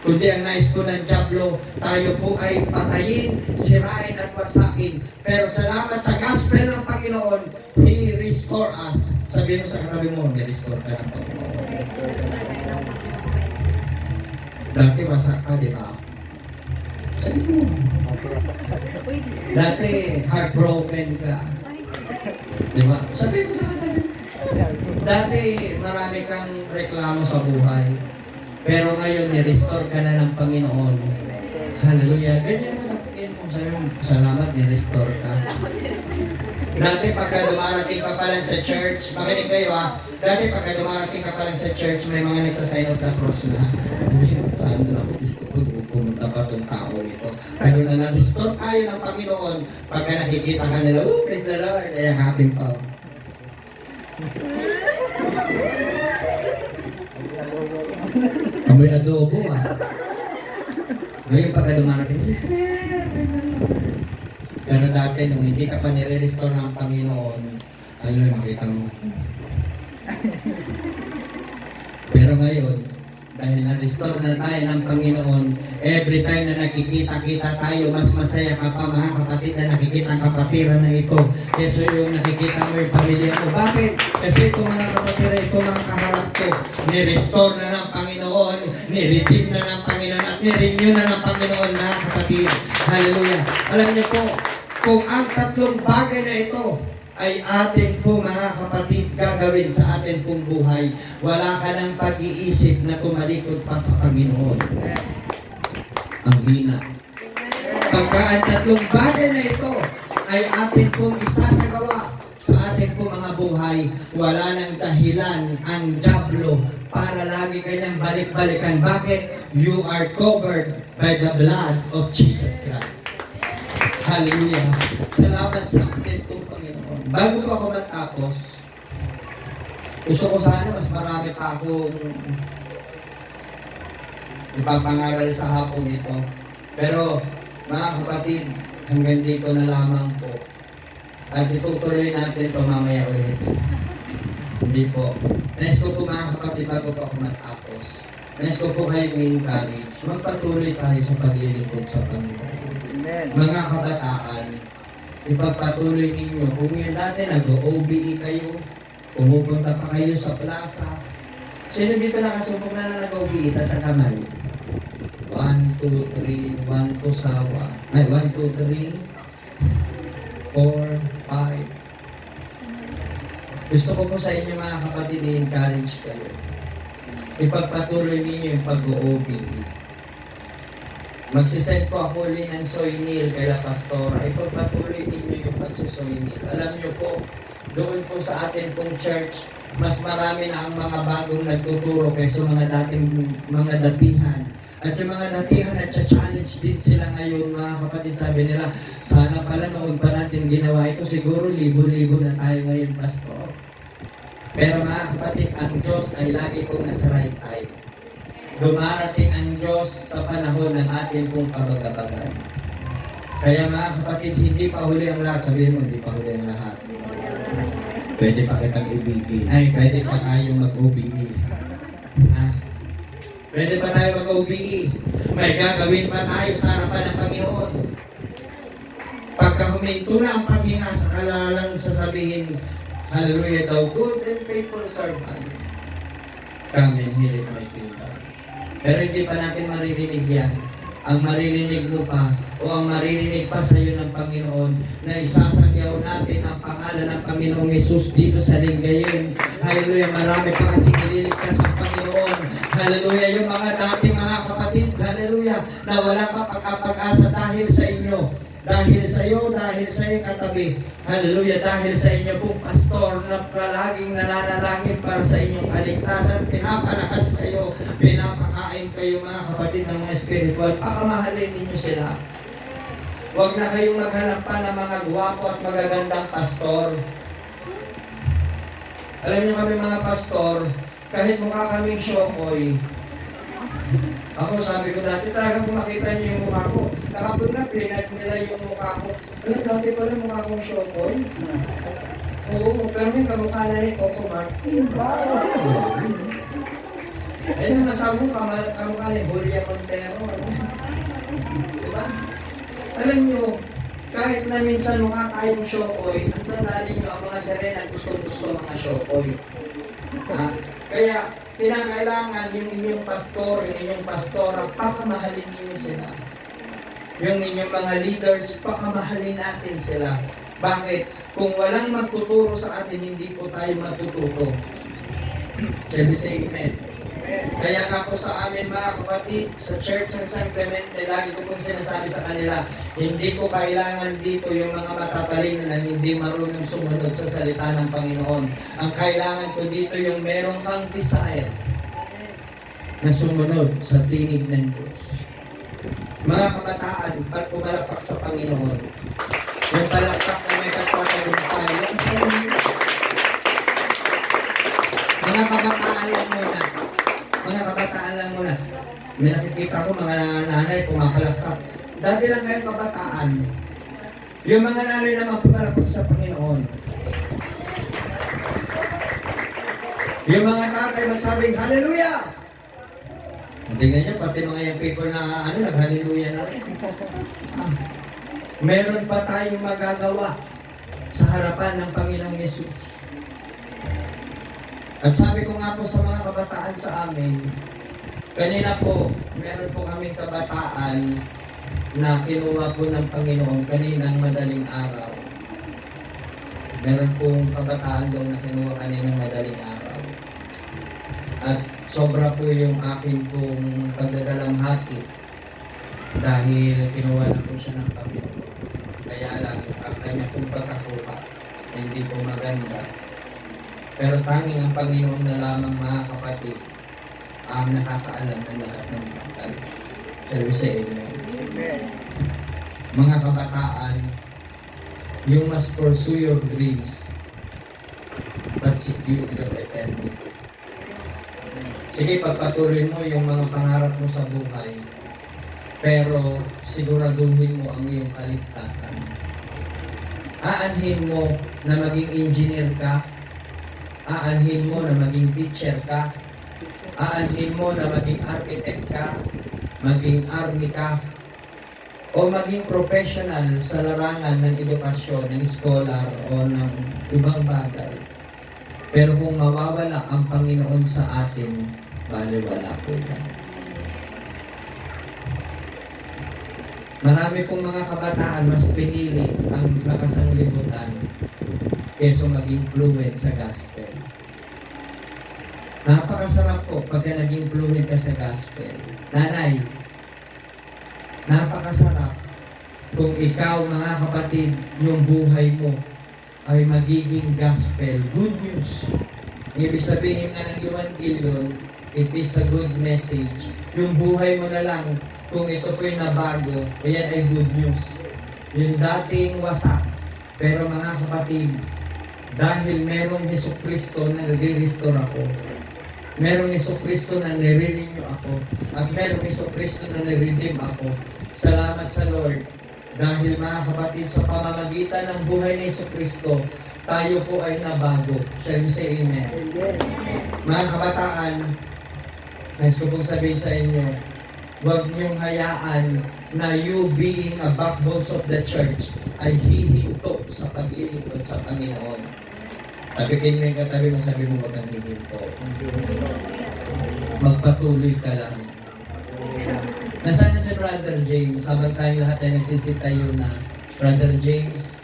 Speaker 2: Kundi ang nais po ng diablo, tayo po ay patayin, sirain at wasakin. Pero salamat sa gospel ng Panginoon, He restore us. Sabihin mo sa katabi mo, ni-restore ka ng Panginoon. Dati wasak ka, di ba? Sabi mo. Dati heartbroken ka. Di ba? Sabi mo sa katabi mo. Dati marami kang reklamo sa buhay. Pero ngayon, ni-restore ka na ng Panginoon. Hallelujah. Ganyan mo tapukin mo. Sabi mo, salamat, ni-restore ka. Dati pagka dumarating ka pa lang sa church, makinig kayo ha, dati pagka dumarating ka pa lang sa church, may mga nagsasign of the cross na. Sabi mo, saan na ako, gusto ko, pumunta pa itong tao ito. Pero na na-restore tayo ng Panginoon, pagka nakikita ka nila, oh, praise the Lord, ay happy pa. Amoy adobo ah. Ngayon pagka dumarating, sister, pero dati nung hindi ka pa nire-restore ng Panginoon, ano yung makita mo? Pero ngayon, dahil na-restore na tayo ng Panginoon, every time na nakikita-kita tayo, mas masaya ka pa, mga kapatid, na nakikita ang kapatiran na ito. Kasi yung nakikita mo yung pamilya mo. Bakit? Kasi itong mga kapatiran, itong mga kaharap ko, ni-restore na ng Panginoon, ni-redeem na ng Panginoon, at ni-renew na ng Panginoon, mga kapatid. Hallelujah. Alam niyo po, kung ang tatlong bagay na ito ay atin po, mga kapatid, gagawin sa atin pong buhay, wala ka ng pag-iisip na tumalikod pa sa Panginoon. Ang hina. Pagka ang tatlong bagay na ito
Speaker 1: ay atin pong isasagawa sa ating po mga buhay. Wala nang dahilan ang dyablo para lagi kanyang balik-balikan. Bakit? You are covered by the blood of Jesus Christ. Hallelujah. Salamat sa atin po, Panginoon. Bago po ako matapos, gusto ko sana mas marami pa akong ipapangaral sa hapong ito. Pero mga kapatid, hanggang dito na lamang po. At itutuloy natin ito mamaya ulit. Hindi po. Nais ko po mga kapatid, bago po ako matapos. Nais ko po kayo i-encourage. Magpatuloy tayo sa paglilingkod sa Panginoon. Mga kabataan, ipagpatuloy ninyo. Kung yun dati nag-OBE kayo, pumupunta pa kayo sa plaza. Sino dito nakasubok na nag-OBE? Tas sa kamay. 1, 2, 3, 1, 2, sawa. Ay, 1, 2, 3, 4, 5. Gusto ko po sa inyo mga kapatid, i-encourage kayo. Ipagpatuloy ninyo yung pag-OBE. Magsisend ko ako ulit ng soy meal kay La Pastora. Ipagpatuloy ninyo yung pagsisoy meal. Alam nyo po, doon po sa atin pong church, mas marami na ang mga bagong nagtuturo kaysa mga datihan. At yung mga datihan at challenge din sila ngayon, mga kapatid, sabi nila, sana pala noon pa natin ginawa ito, siguro libo-libo na tayo ngayon, Pastor. Pero mga kapatid, ang Diyos ay lagi pong nasa right time. Dumarating ang Diyos sa panahon ng ating pong kabagabagan. Kaya mga kapatid, hindi pa huli ang lahat. Sabihin mo, hindi pa huli ang lahat. Pwede pa kitang ibigin. Ay, pwede pa tayong mag-OBE. Ha? Pwede pa tayo mag-OBE. May gagawin pa tayo sa harapan ng Panginoon. Pagka huminto na ang paghinga, sa kalalang sasabihin, hallelujah daw, good and faithful servant. Come and inherit my kingdom. Pero hindi pa natin maririnig yan. Ang maririnig mo pa o ang maririnig pa sa iyo ng Panginoon na isasagyaw natin ang pangalan ng Panginoong Yesus dito sa Lingayen. Hallelujah, marami pa kasing ililigtas ang Panginoon. Hallelujah, yung mga dating mga kapatid, hallelujah, na walang kapag-asa dahil sa inyo. Dahil sa iyo katabi. Hallelujah, dahil sa inyo pong pastor na palaging nananalangin para sa inyong kaligtasan, pinapalakas kayo, pinapakain kayo mga kapatid ng mga spiritual. Pakamahalin ninyo sila. Huwag na kayong maghanap pa ng mga gwapo at magagandang pastor. Alam niyo kami mga pastor, kahit mukha kaming syokoy, ako sabi ko dati, talagang kung makita niyo yung mukha ko, nakapag na plinat nila yung mukha ko. Alam, dati pala mukha kong syokoy. Oo, pero may kamukha na ni Coco Martin. Ayun yung nasabi ko, kamukha ni Julia Montero. Diba? Alam niyo, kahit na minsan mukha tayong syokoy, ang tandaan ninyo ang mga serena gusto mga syokoy. Kaya, kinakailangan yung inyong pastor, yung inyong pastora, pakamahalin ninyo sila. Yung inyong mga leaders, pakamahalin natin sila. Bakit? Kung walang magtuturo sa atin, hindi po tayo matututo. Sabi sa amen. Kaya ako sa amin mga kapatid, sa Church ng San Clemente, lagi ko pong sinasabi sa kanila, hindi ko kailangan dito yung mga matatalino na hindi marunong sumunod sa salita ng Panginoon. Ang kailangan ko dito yung merong kang desire na sumunod sa tinig ng Diyos. Mga kabataan, pag pumalakpak sa Panginoon, yung palakpak na may pagpapagulpay, mga kabataan lang muna. Mga kabataan lang muna. May nakikita ko mga nanay pumapalakpak. Dati lang kayo kabataan. Yung mga nanay naman pumalakpak sa Panginoon. Yung mga tatay magsabing, hallelujah! Tingnan niyo, pati mga yung people na nag-hallelujah na rin. Meron pa tayong magagawa sa harapan ng Panginoong Yesus. At sabi ko nga po sa mga kabataan sa amin, kanina po, meron po kaming kabataan na kinuha po ng Panginoon kaninang madaling araw. Meron pong kabataan doon na kinuha kaninang madaling araw. At sobra po yung akin pong pagdadalamhati dahil kinuha na po siya ng Panginoon. kaya lang ang kanya pong pagkakuha ay hindi po maganda. Pero tanging ang Panginoon na lamang, mga kapatid, ang nakakaalam ng lahat ng bagay. Shall we say amen? Mga kabataan, you must pursue your dreams but secure your eternity. Sige, pagpatuloy mo yung mga pangarap mo sa buhay, pero siguraduhin mo ang iyong kaligtasan. Aanhin mo na maging engineer ka, aanhin mo na maging teacher ka, aanhin mo na maging architect ka, maging army ka, o maging professional sa larangan ng edukasyon, ng scholar o ng ibang bagay. Pero kung mawawala ang Panginoon sa atin, baliwala po yan. Marami pong mga kabataan mas pinili ang nakasanglibutan kaysa maging fluent sa gospel. Napakasarap po pagka naging fluent ka sa gospel. Nanay, napakasarap kung ikaw, mga kapatid, yung buhay mo ay magiging gospel, good news. Ibig sabihin nga ng Evangelion, it is a good message. Yung buhay mo na lang, kung ito po'y nabago, ayan ay good news. Yung dating wasak, pero mga kapatid, dahil merong Jesucristo na nire-restore ako, merong Jesucristo na nire-renew ako, at merong Jesucristo na nire-redeem ako, salamat sa Lord. Dahil mga kapatid, sa pamamagitan ng buhay ni Jesucristo, tayo po ay nabago. Shall we say amen? Mga kabataan, nais ko pong sabihin sa inyo, huwag niyong hayaan na you being a backbone of the church ay hihinto sa paglilingkod sa Panginoon. Tapikin mo yung katabi mo, sabi mo, huwag kang hihinto. Magpatuloy ka lang. Nasaan na si Brother James? Habang tayong lahat ay nagsisitayo na. Brother James,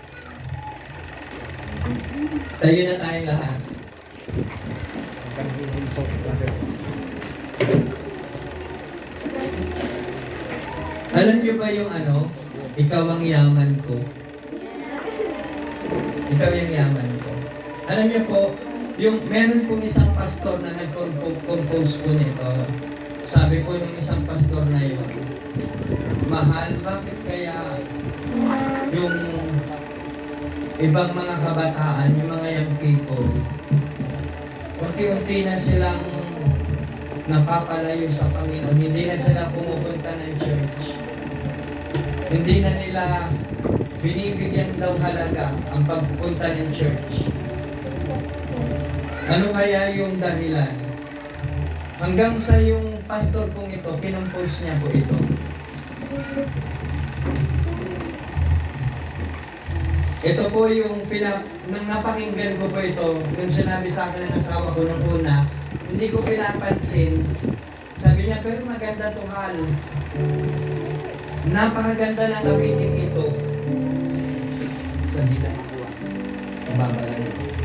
Speaker 1: tayo na tayong lahat. Alam niyo ba yung ano? Ikaw ang yaman ko. Ikaw yung yaman ko. Alam niyo po, yung meron pong isang pastor na nag-compose po nito. Sabi po ng isang pastor na yun, mahal, bakit kaya yung ibang mga kabataan, yung mga young people, unti-unti na silang napapalayo sa Panginoon, hindi na sila pumupunta ng church. Hindi na nila binibigyan daw halaga ang pagpunta ng church. Ano kaya yung dahilan? Hanggang sa yung pastor pong ito, kinumpose niya po ito. Ito po yung nang napakinggan ko po ito, nung sinabi sa akin ng asawa ko nung una, hindi ko pinapansin. Sabi niya, pero maganda to, Hal. Napakaganda ng awiting ito. Saan sila? Mababa lang ito.